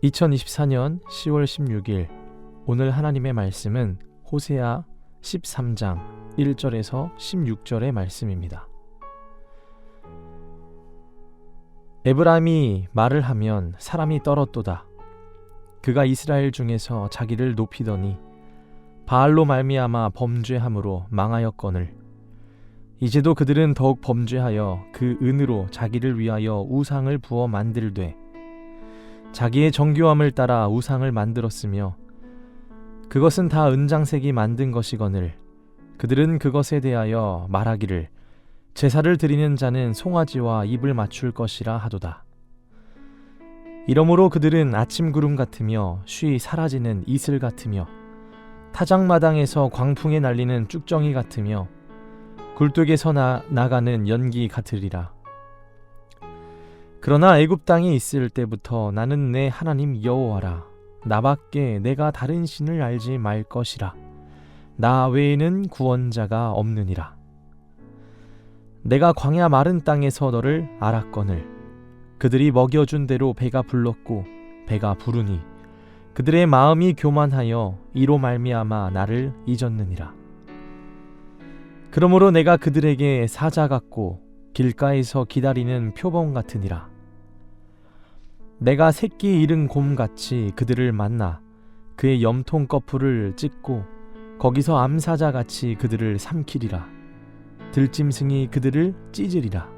2024년 10월 16일 오늘 하나님의 말씀은 호세아 13장 1절에서 16절의 말씀입니다. 에브라임이 말을 하면 사람이 떨었도다. 그가 이스라엘 중에서 자기를 높이더니 바알로 말미암아 범죄함으로 망하였거늘 이제도 그들은 더욱 범죄하여 그 은으로 자기를 위하여 우상을 부어 만들되 자기의 정교함을 따라 우상을 만들었으며 그것은 다 은장색이 만든 것이거늘 그들은 그것에 대하여 말하기를 제사를 드리는 자는 송아지와 입을 맞출 것이라 하도다. 이러므로 그들은 아침 구름 같으며 쉬 사라지는 이슬 같으며 타작마당에서 광풍에 날리는 쭉정이 같으며 굴뚝에서 나가는 연기 같으리라. 그러나 애굽 땅에 있을 때부터 나는 내 하나님 여호와라. 나밖에 내가 다른 신을 알지 말 것이라. 나 외에는 구원자가 없느니라. 내가 광야 마른 땅에서 너를 알았거늘 그들이 먹여준 대로 배가 불렀고 배가 부르니 그들의 마음이 교만하여 이로 말미암아 나를 잊었느니라. 그러므로 내가 그들에게 사자 같고 길가에서 기다리는 표범 같으니라. 내가 새끼 잃은 곰같이 그들을 만나 그의 염통 거풀을 찢고 거기서 암사자같이 그들을 삼키리라. 들짐승이 그들을 찢으리라.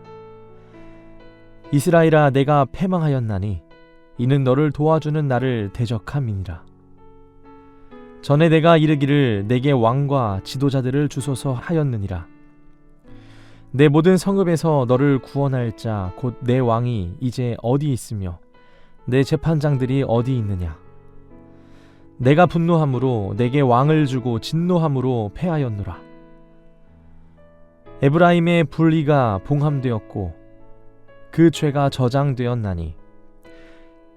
이스라엘아, 내가 패망하였나니 이는 너를 도와주는 나를 대적함이니라. 전에 내가 이르기를 내게 왕과 지도자들을 주소서 하였느니라. 내 모든 성읍에서 너를 구원할 자 곧 내 왕이 이제 어디 있으며 내 재판장들이 어디 있느냐. 내가 분노함으로 내게 왕을 주고 진노함으로 패하였노라. 에브라임의 불의가 봉함되었고 그 죄가 저장되었나니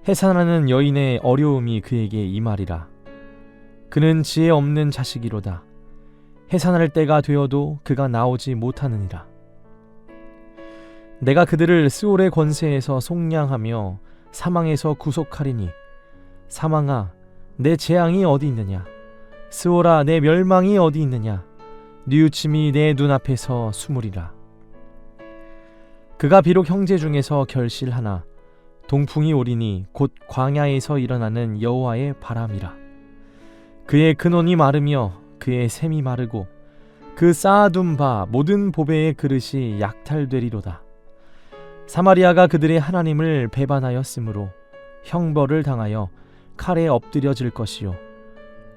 해산하는 여인의 어려움이 그에게 임하리라. 그는 지혜 없는 자식이로다. 해산할 때가 되어도 그가 나오지 못하느니라. 내가 그들을 스올의 권세에서 속량하며 사망에서 구속하리니 사망아, 내 재앙이 어디 있느냐. 스올아, 내 멸망이 어디 있느냐. 뉘우침이 내 눈앞에서 숨으리라. 그가 비록 형제 중에서 결실하나 동풍이 오리니 곧 광야에서 일어나는 여호와의 바람이라. 그의 근원이 마르며 그의 샘이 마르고 그 쌓아둔 바 모든 보배의 그릇이 약탈되리로다. 사마리아가 그들의 하나님을 배반하였으므로 형벌을 당하여 칼에 엎드려질 것이요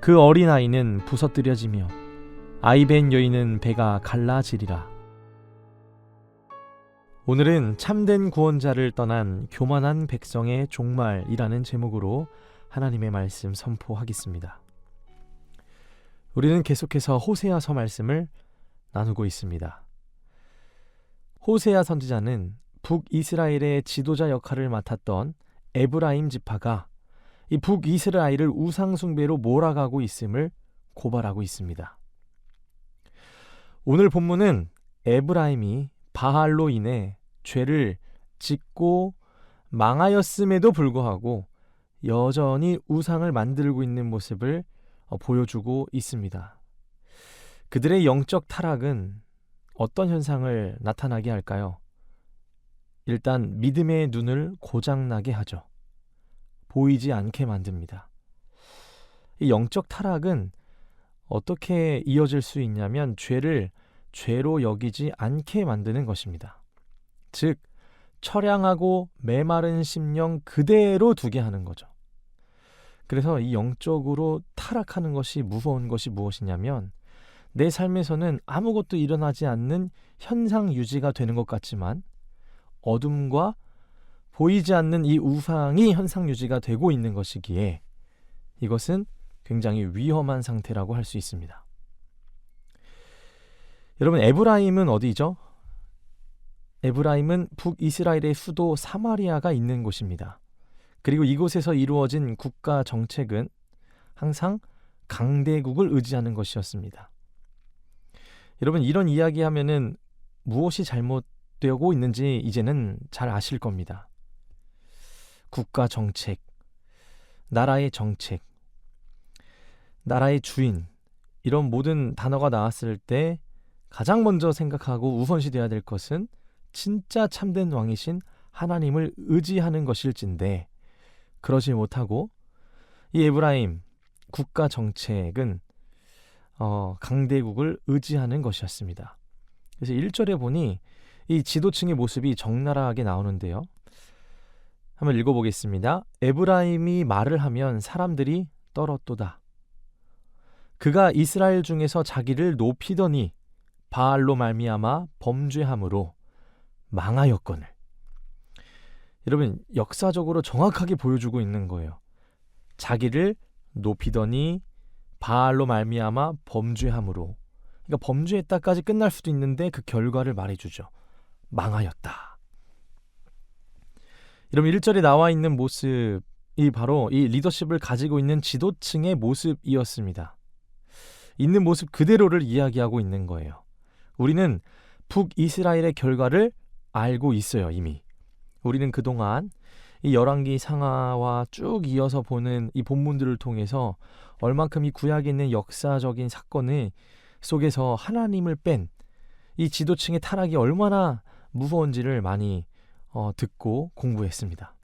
그 어린아이는 부서뜨려지며 아이벤 여인은 배가 갈라지리라. 오늘은 참된 구원자를 떠난 교만한 백성의 종말이라는 제목으로 하나님의 말씀 선포하겠습니다. 우리는 계속해서 호세아서 말씀을 나누고 있습니다. 호세아 선지자는 북이스라엘의 지도자 역할을 맡았던 에브라임 지파가 이 북이스라엘을 우상숭배로 몰아가고 있음을 고발하고 있습니다. 오늘 본문은 에브라임이 바알로 인해 죄를 짓고 망하였음에도 불구하고 여전히 우상을 만들고 있는 모습을 보여주고 있습니다. 그들의 영적 타락은 어떤 현상을 나타나게 할까요? 일단 믿음의 눈을 고장나게 하죠. 보이지 않게 만듭니다. 이 영적 타락은 어떻게 이어질 수 있냐면 죄를 죄로 여기지 않게 만드는 것입니다. 즉 처량하고 메마른 심령 그대로 두게 하는 거죠. 그래서 이 영적으로 타락하는 것이 무서운 것이 무엇이냐면 내 삶에서는 아무것도 일어나지 않는 현상 유지가 되는 것 같지만 어둠과 보이지 않는 이 우상이 현상 유지가 되고 있는 것이기에 이것은 굉장히 위험한 상태라고 할 수 있습니다. 여러분, 에브라임은 어디죠? 에브라임은 북이스라엘의 수도 사마리아가 있는 곳입니다. 그리고 이곳에서 이루어진 국가 정책은 항상 강대국을 의지하는 것이었습니다. 여러분, 이런 이야기하면은 무엇이 잘못되고 있는지 이제는 잘 아실 겁니다. 국가 정책, 나라의 정책, 나라의 주인, 이런 모든 단어가 나왔을 때 가장 먼저 생각하고 우선시돼야 될 것은 진짜 참된 왕이신 하나님을 의지하는 것일진데, 그러지 못하고 이 에브라임 국가 정책은 강대국을 의지하는 것이었습니다. 그래서 1절에 보니 이 지도층의 모습이 적나라하게 나오는데요. 한번 읽어보겠습니다. 에브라임이 말을 하면 사람들이 떨었도다. 그가 이스라엘 중에서 자기를 높이더니 바알로 말미암아 범죄함으로 망하였거늘. 여러분, 역사적으로 정확하게 보여주고 있는 거예요. 자기를 높이더니 바알로 말미암아 범죄함으로. 그러니까 범죄했다까지 끝날 수도 있는데 그 결과를 말해주죠. 망하였다. 여러분, 1절에 나와 있는 모습이 바로 이 리더십을 가지고 있는 지도층의 모습이었습니다. 있는 모습 그대로를 이야기하고 있는 거예요. 우리는 북이스라엘의 결과를 알고 있어요, 이미. 우리는 그동안 이 열왕기 상하와 쭉 이어서 보는 이 본문들을 통해서 얼만큼 이 구약에 있는 역사적인 사건을 속에서 하나님을 뺀 이 지도층의 타락이 얼마나 무서운지를 많이 듣고 공부했습니다.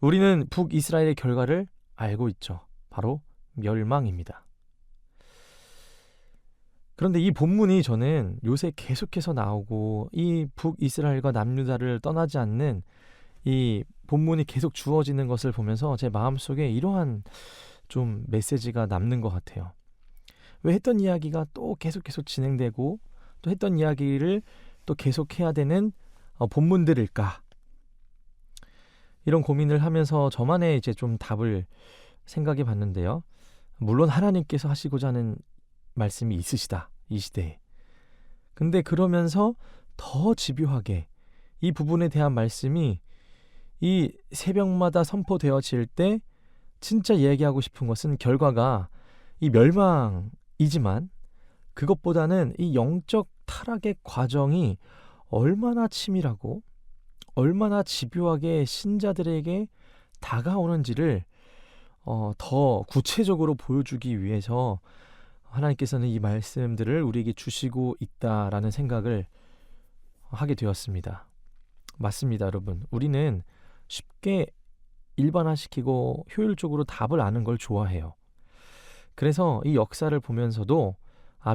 우리는 북이스라엘의 결과를 알고 있죠. 바로 멸망입니다. 그런데 이 본문이 저는 요새 계속해서 나오고 이 북이스라엘과 남유다를 떠나지 않는 이 본문이 계속 주어지는 것을 보면서 제 마음속에 이러한 좀 메시지가 남는 것 같아요. 왜 했던 이야기가 또 계속 진행되고 또 했던 이야기를 또 계속해야 되는 본문들일까? 이런 고민을 하면서 저만의 이제 좀 답을 생각해 봤는데요. 물론 하나님께서 하시고자 하는 말씀이 있으시다, 이 시대에. 근데 그러면서 더 집요하게 이 부분에 대한 말씀이 이 새벽마다 선포되어질 때 진짜 얘기하고 싶은 것은 결과가 이 멸망이지만 그것보다는 이 영적 타락의 과정이 얼마나 치밀하고 얼마나 집요하게 신자들에게 다가오는지를 더 구체적으로 보여주기 위해서 하나님께서는 이 말씀들을 우리에게 주시고 있다라는 생각을 하게 되었습니다. 맞습니다, 여러분. 우리는 쉽게 일반화시키고 효율적으로 답을 아는 걸 좋아해요. 그래서 이 역사를 보면서도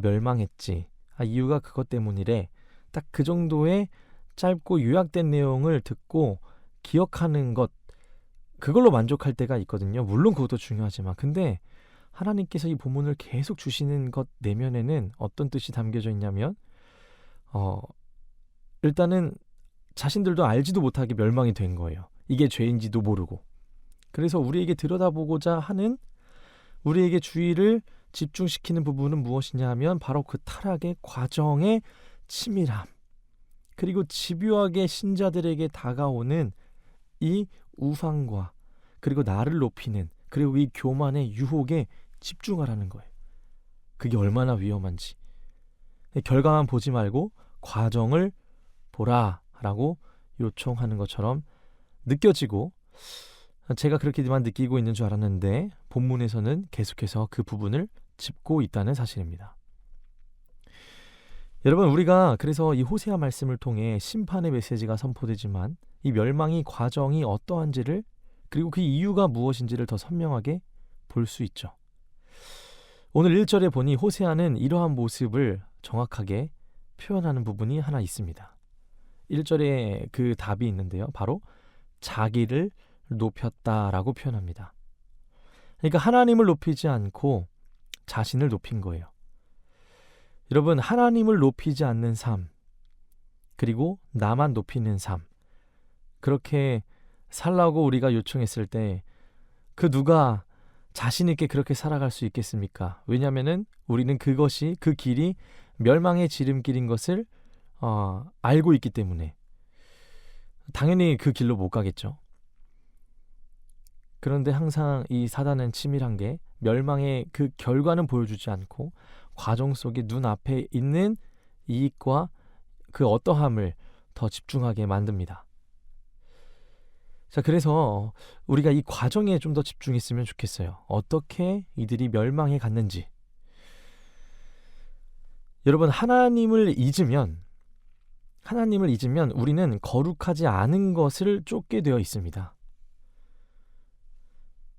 멸망했지. 이유가 그것 때문이래. 딱 그 정도의 짧고 요약된 내용을 듣고 기억하는 것, 그걸로 만족할 때가 있거든요. 물론 그것도 중요하지만. 근데 하나님께서 이 본문을 계속 주시는 것 내면에는 어떤 뜻이 담겨져 있냐면 일단은 자신들도 알지도 못하게 멸망이 된 거예요. 이게 죄인지도 모르고. 그래서 우리에게 들여다보고자 하는, 우리에게 주의를 집중시키는 부분은 무엇이냐 하면 바로 그 타락의 과정의 치밀함, 그리고 집요하게 신자들에게 다가오는 이 우상과 그리고 나를 높이는, 그리고 이 교만의 유혹에 집중하라는 거예요. 그게 얼마나 위험한지. 결과만 보지 말고 과정을 보라라고 요청하는 것처럼 느껴지고, 제가 그렇게만 느끼고 있는 줄 알았는데 본문에서는 계속해서 그 부분을 짚고 있다는 사실입니다. 여러분, 우리가 그래서 이 호세아 말씀을 통해 심판의 메시지가 선포되지만 이 멸망의 과정이 어떠한지를, 그리고 그 이유가 무엇인지를 더 선명하게 볼 수 있죠. 오늘 1절에 보니 호세아는 이러한 모습을 정확하게 표현하는 부분이 하나 있습니다. 1절에 그 답이 있는데요. 바로 자기를 높였다라고 표현합니다. 그러니까 하나님을 높이지 않고 자신을 높인 거예요. 여러분, 하나님을 높이지 않는 삶, 그리고 나만 높이는 삶, 그렇게 살라고 우리가 요청했을 때 그 누가 자신 있게 그렇게 살아갈 수 있겠습니까? 왜냐하면은 우리는 그것이, 그 길이 멸망의 지름길인 것을 알고 있기 때문에 당연히 그 길로 못 가겠죠. 그런데 항상 이 사단은 치밀한 게 멸망의 그 결과는 보여주지 않고 과정 속에 눈앞에 있는 이익과 그 어떠함을 더 집중하게 만듭니다. 자, 그래서 우리가 이 과정에 좀 더 집중했으면 좋겠어요. 어떻게 이들이 멸망해 갔는지. 여러분, 하나님을 잊으면 우리는 거룩하지 않은 것을 쫓게 되어 있습니다.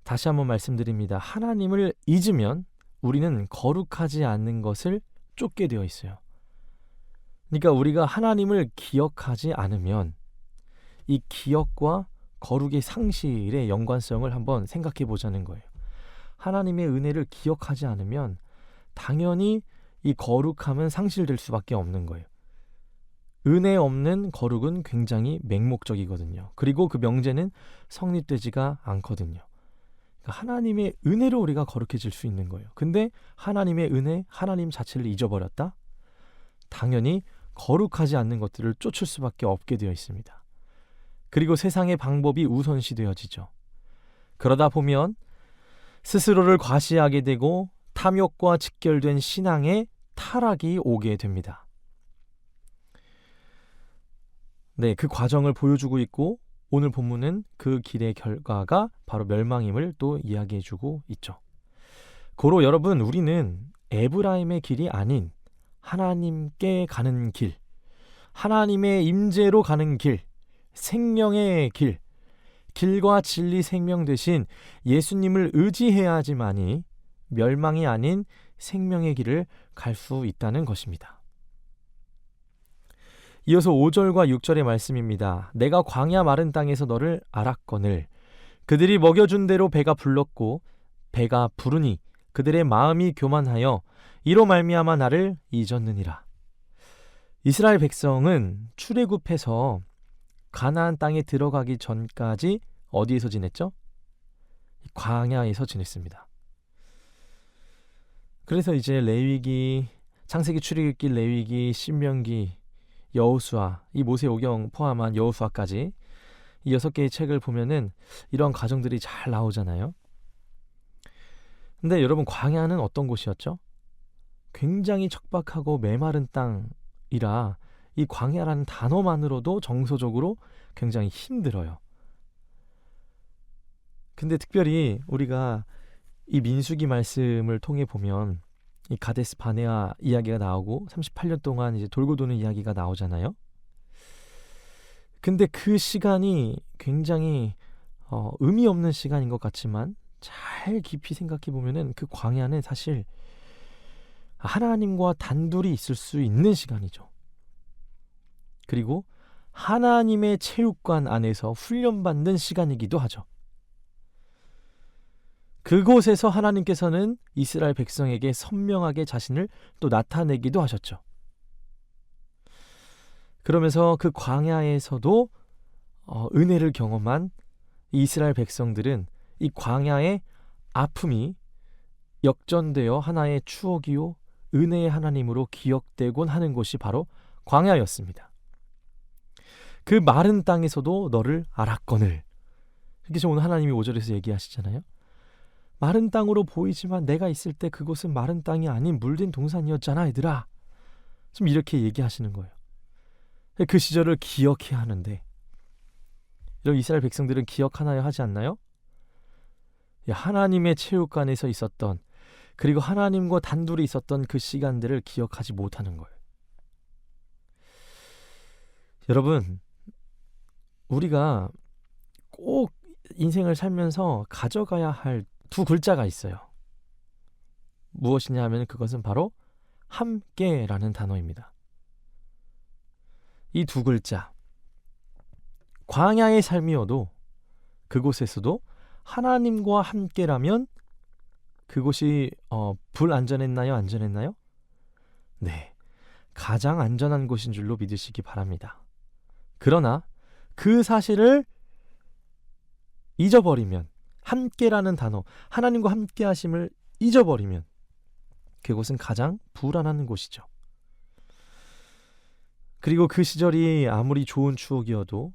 다시 한번 말씀드립니다. 하나님을 잊으면 우리는 거룩하지 않는 것을 쫓게 되어 있어요. 그러니까 우리가 하나님을 기억하지 않으면 이 기억과 거룩의 상실의 연관성을 한번 생각해 보자는 거예요. 하나님의 은혜를 기억하지 않으면 당연히 이 거룩함은 상실될 수밖에 없는 거예요. 은혜 없는 거룩은 굉장히 맹목적이거든요. 그리고 그 명제는 성립되지가 않거든요. 그러니까 하나님의 은혜로 우리가 거룩해질 수 있는 거예요. 근데 하나님의 은혜, 하나님 자체를 잊어버렸다? 당연히 거룩하지 않는 것들을 쫓을 수밖에 없게 되어 있습니다. 그리고 세상의 방법이 우선시 되어지죠. 그러다 보면 스스로를 과시하게 되고 탐욕과 직결된 신앙에 타락이 오게 됩니다. 네, 그 과정을 보여주고 있고 오늘 본문은 그 길의 결과가 바로 멸망임을 또 이야기해주고 있죠. 고로 여러분, 우리는 에브라임의 길이 아닌 하나님께 가는 길, 하나님의 임재로 가는 길, 생명의 길, 길과 진리 생명 되신 예수님을 의지해야지만이 멸망이 아닌 생명의 길을 갈 수 있다는 것입니다. 이어서 5절과 6절의 말씀입니다. 내가 광야 마른 땅에서 너를 알았거늘 그들이 먹여준 대로 배가 불렀고 배가 부르니 그들의 마음이 교만하여 이로 말미암아 나를 잊었느니라. 이스라엘 백성은 출애굽해서 가나안 땅에 들어가기 전까지 어디에서 지냈죠? 광야에서 지냈습니다. 그래서 이제 레위기, 창세기, 출애굽기, 레위기, 신명기, 여호수아, 이 모세오경 포함한 여호수아까지 이 6개의 책을 보면은 이런 과정들이 잘 나오잖아요. 근데 여러분, 광야는 어떤 곳이었죠? 굉장히 척박하고 메마른 땅이라 이 광야라는 단어만으로도 정서적으로 굉장히 힘들어요. 근데 특별히 우리가 이 민수기 말씀을 통해 보면 이 가데스 바네아 이야기가 나오고 38년 동안 이제 돌고 도는 이야기가 나오잖아요. 근데 그 시간이 굉장히 의미 없는 시간인 것 같지만 잘 깊이 생각해 보면은 그 광야는 사실 하나님과 단둘이 있을 수 있는 시간이죠. 그리고 하나님의 체육관 안에서 훈련받는 시간이기도 하죠. 그곳에서 하나님께서는 이스라엘 백성에게 선명하게 자신을 또 나타내기도 하셨죠. 그러면서 그 광야에서도 은혜를 경험한 이스라엘 백성들은 이 광야의 아픔이 역전되어 하나의 추억이요 은혜의 하나님으로 기억되곤 하는 곳이 바로 광야였습니다. 그 마른 땅에서도 너를 알았거늘. 이렇게 오늘 하나님이 5절에서 얘기하시잖아요. 마른 땅으로 보이지만 내가 있을 때 그곳은 마른 땅이 아닌 물든 동산이었잖아, 얘들아. 좀 이렇게 얘기하시는 거예요. 그 시절을 기억해야 하는데, 이런 이스라엘 백성들은 기억하나요? 하지 않나요? 하나님의 체육관에서 있었던, 그리고 하나님과 단둘이 있었던 그 시간들을 기억하지 못하는 거예요. 여러분, 우리가 꼭 인생을 살면서 가져가야 할 두 글자가 있어요. 무엇이냐 하면 그것은 바로 함께라는 단어입니다. 이 두 글자, 광야의 삶이어도 그곳에서도 하나님과 함께라면 그곳이 불안전했나요? 안전했나요? 네, 가장 안전한 곳인 줄로 믿으시기 바랍니다. 그러나 그 사실을 잊어버리면, 함께라는 단어, 하나님과 함께 하심을 잊어버리면 그곳은 가장 불안한 곳이죠. 그리고 그 시절이 아무리 좋은 추억이어도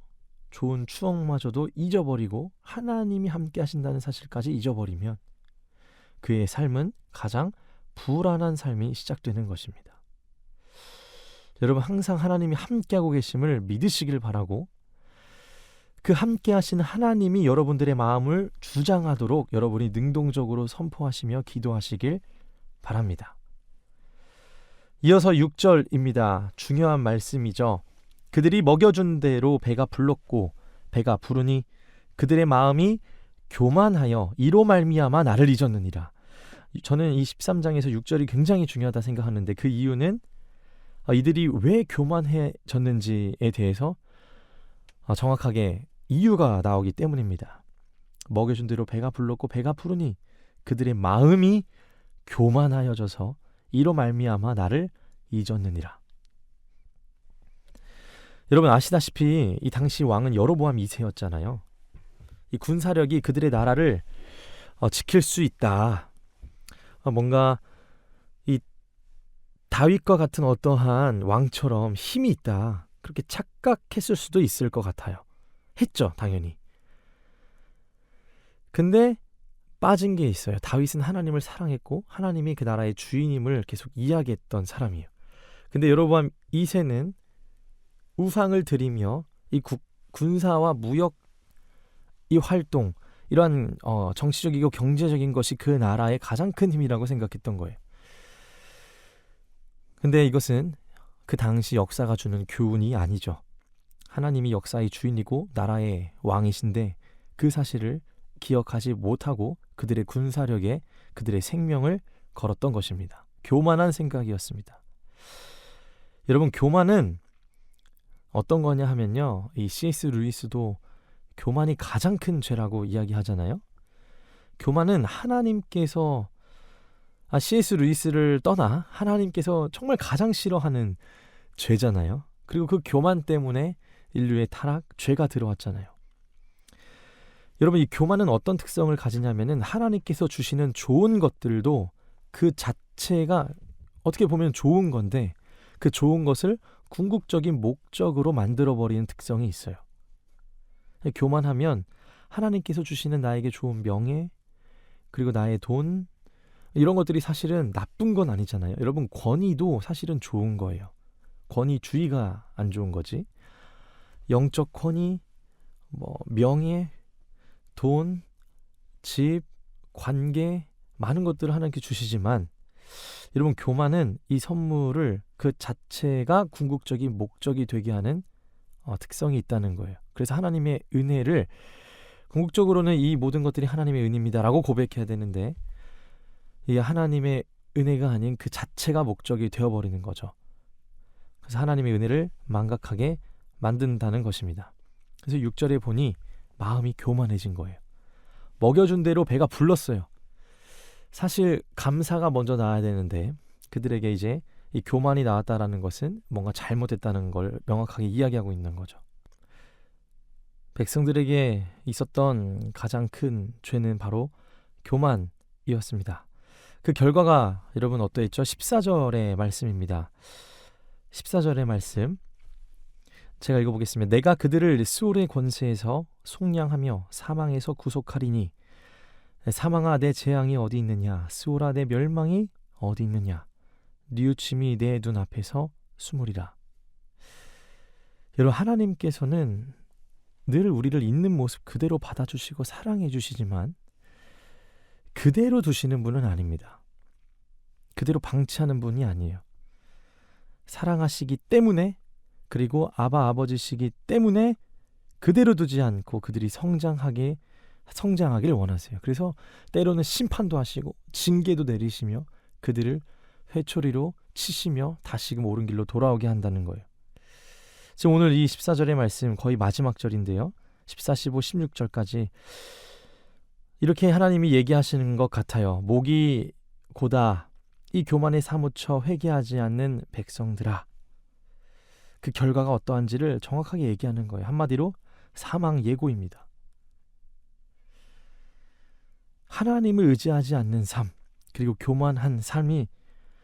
좋은 추억마저도 잊어버리고 하나님이 함께 하신다는 사실까지 잊어버리면 그의 삶은 가장 불안한 삶이 시작되는 것입니다. 여러분, 항상 하나님이 함께하고 계심을 믿으시길 바라고, 그 함께 하시는 하나님이 여러분들의 마음을 주장하도록 여러분이 능동적으로 선포하시며 기도하시길 바랍니다. 이어서 6절입니다. 중요한 말씀이죠. 그들이 먹여준 대로 배가 불렀고 배가 부르니 그들의 마음이 교만하여 이로 말미암아 나를 잊었느니라. 저는 이 13장에서 6절이 굉장히 중요하다 생각하는데 그 이유는 이들이 왜 교만해졌는지에 대해서 정확하게 이유가 나오기 때문입니다. 먹여준 대로 배가 불렀고 배가 부르니 그들의 마음이 교만하여져서 이로 말미암아 나를 잊었느니라. 여러분 아시다시피 이 당시 왕은 여로보암 2세였잖아요. 이 군사력이 그들의 나라를 지킬 수 있다. 뭔가 이 다윗과 같은 어떠한 왕처럼 힘이 있다. 그렇게 착각했을 수도 있을 것 같아요. 했죠, 당연히. 근데 빠진 게 있어요. 다윗은 하나님을 사랑했고 하나님이 그 나라의 주인임을 계속 이야기했던 사람이에요. 근데 여로보암 2세는 우상을 드리며 이 군사와 무역 이 활동, 이러한 정치적이고 경제적인 것이 그 나라의 가장 큰 힘이라고 생각했던 거예요. 근데 이것은 그 당시 역사가 주는 교훈이 아니죠. 하나님이 역사의 주인이고 나라의 왕이신데 그 사실을 기억하지 못하고 그들의 군사력에 그들의 생명을 걸었던 것입니다. 교만한 생각이었습니다. 여러분 교만은 어떤 거냐 하면요, 이 C.S. 루이스도 교만이 가장 큰 죄라고 이야기하잖아요. 교만은 하나님께서 C.S. 루이스를 떠나 하나님께서 정말 가장 싫어하는 죄잖아요. 그리고 그 교만 때문에 인류의 타락, 죄가 들어왔잖아요. 여러분 이 교만은 어떤 특성을 가지냐면은 하나님께서 주시는 좋은 것들도 그 자체가 어떻게 보면 좋은 건데 그 좋은 것을 궁극적인 목적으로 만들어버리는 특성이 있어요. 교만하면 하나님께서 주시는 나에게 좋은 명예, 그리고 나의 돈, 이런 것들이 사실은 나쁜 건 아니잖아요. 여러분 권위도 사실은 좋은 거예요. 권위주의가 안 좋은 거지. 영적 권위, 명예, 돈, 집, 관계, 많은 것들을 하나님께 주시지만 여러분 교만은 이 선물을 그 자체가 궁극적인 목적이 되게 하는 특성이 있다는 거예요. 그래서 하나님의 은혜를 궁극적으로는 이 모든 것들이 하나님의 은혜입니다라고 고백해야 되는데 이 하나님의 은혜가 아닌 그 자체가 목적이 되어버리는 거죠. 그래서 하나님의 은혜를 망각하게 만든다는 것입니다. 그래서 6절에 보니 마음이 교만해진 거예요. 먹여준 대로 배가 불렀어요. 사실 감사가 먼저 나와야 되는데 그들에게 이제 이 교만이 나왔다라는 것은 뭔가 잘못했다는 걸 명확하게 이야기하고 있는 거죠. 백성들에게 있었던 가장 큰 죄는 바로 교만이었습니다. 그 결과가 여러분 어떠했죠? 14절의 말씀입니다. 14절의 말씀 제가 읽어보겠습니다. 내가 그들을 스올의 권세에서 속량하며 사망에서 구속하리니 사망아 내 재앙이 어디 있느냐, 스올아 내 멸망이 어디 있느냐, 뉘우침이 내 눈앞에서 숨으리라. 여러분 하나님께서는 늘 우리를 있는 모습 그대로 받아주시고 사랑해 주시지만 그대로 두시는 분은 아닙니다. 그대로 방치하는 분이 아니에요. 사랑하시기 때문에, 그리고 아버지시기 때문에 그대로 두지 않고 그들이 성장하길 원하세요. 그래서 때로는 심판도 하시고 징계도 내리시며 그들을 회초리로 치시며 다시금 옳은 길로 돌아오게 한다는 거예요. 지금 오늘 이 14절의 말씀 거의 마지막 절인데요. 14, 15, 16절까지 이렇게 하나님이 얘기하시는 것 같아요. 목이 고다 이 교만에 사무쳐 회개하지 않는 백성들아. 그 결과가 어떠한지를 정확하게 얘기하는 거예요. 한마디로 사망 예고입니다. 하나님을 의지하지 않는 삶, 그리고 교만한 삶이,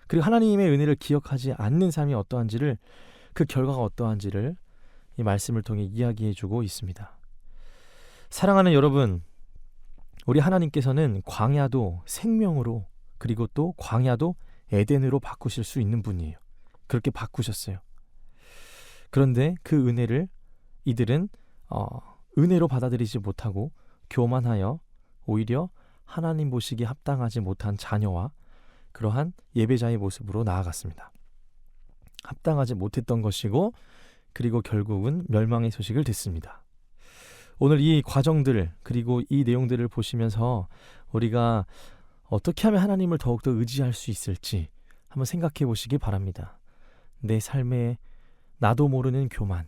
그리고 하나님의 은혜를 기억하지 않는 삶이 어떠한지를, 그 결과가 어떠한지를 이 말씀을 통해 이야기해주고 있습니다. 사랑하는 여러분, 우리 하나님께서는 광야도 생명으로, 그리고 또 광야도 에덴으로 바꾸실 수 있는 분이에요. 그렇게 바꾸셨어요. 그런데 그 은혜를 이들은 은혜로 받아들이지 못하고 교만하여 오히려 하나님 보시기에 합당하지 못한 자녀와 그러한 예배자의 모습으로 나아갔습니다. 합당하지 못했던 것이고 그리고 결국은 멸망의 소식을 듣습니다. 오늘 이 과정들 그리고 이 내용들을 보시면서 우리가 어떻게 하면 하나님을 더욱더 의지할 수 있을지 한번 생각해 보시기 바랍니다. 내 삶에 나도 모르는 교만,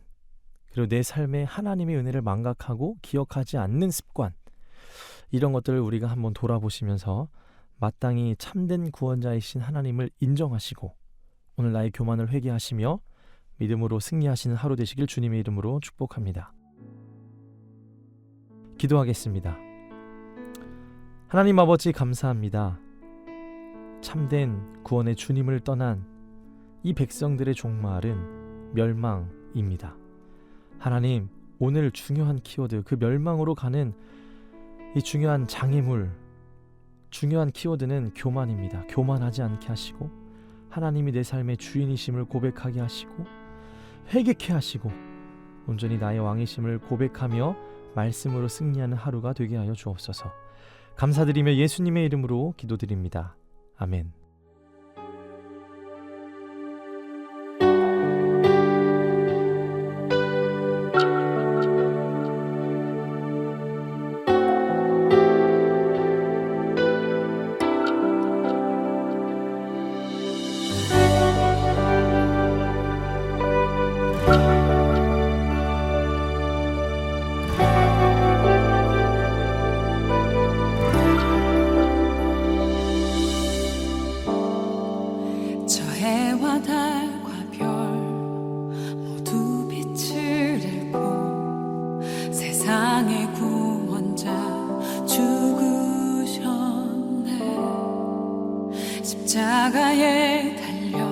그리고 내 삶에 하나님의 은혜를 망각하고 기억하지 않는 습관, 이런 것들을 우리가 한번 돌아보시면서 마땅히 참된 구원자이신 하나님을 인정하시고 오늘 나의 교만을 회개하시며 믿음으로 승리하시는 하루 되시길 주님의 이름으로 축복합니다. 기도하겠습니다. 하나님 아버지 감사합니다. 참된 구원의 주님을 떠난 이 백성들의 종말은 멸망입니다. 하나님, 오늘 중요한 키워드, 그 멸망으로 가는 이 중요한 장애물, 중요한 키워드는 교만입니다. 교만하지 않게 하시고 하나님이 내 삶의 주인이심을 고백하게 하시고 회개케 하시고 온전히 나의 왕이심을 고백하며 말씀으로 승리하는 하루가 되게 하여 주옵소서. 감사드리며 예수님의 이름으로 기도드립니다. 아멘. 해와 달과 별 모두 빛을 잃고 세상의 구원자 죽으셨네. 십자가에 달려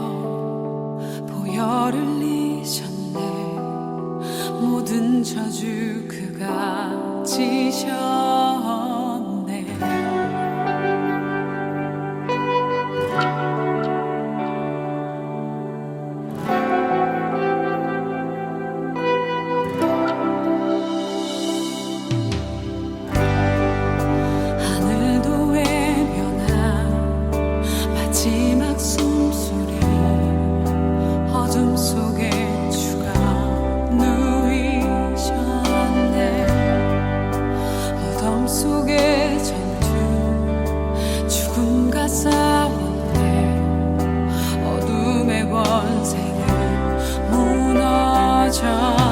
보혈을 흘리셨네. 모든 저주 그가 지셨네. 싸웠네. 어둠의 권세는 무너져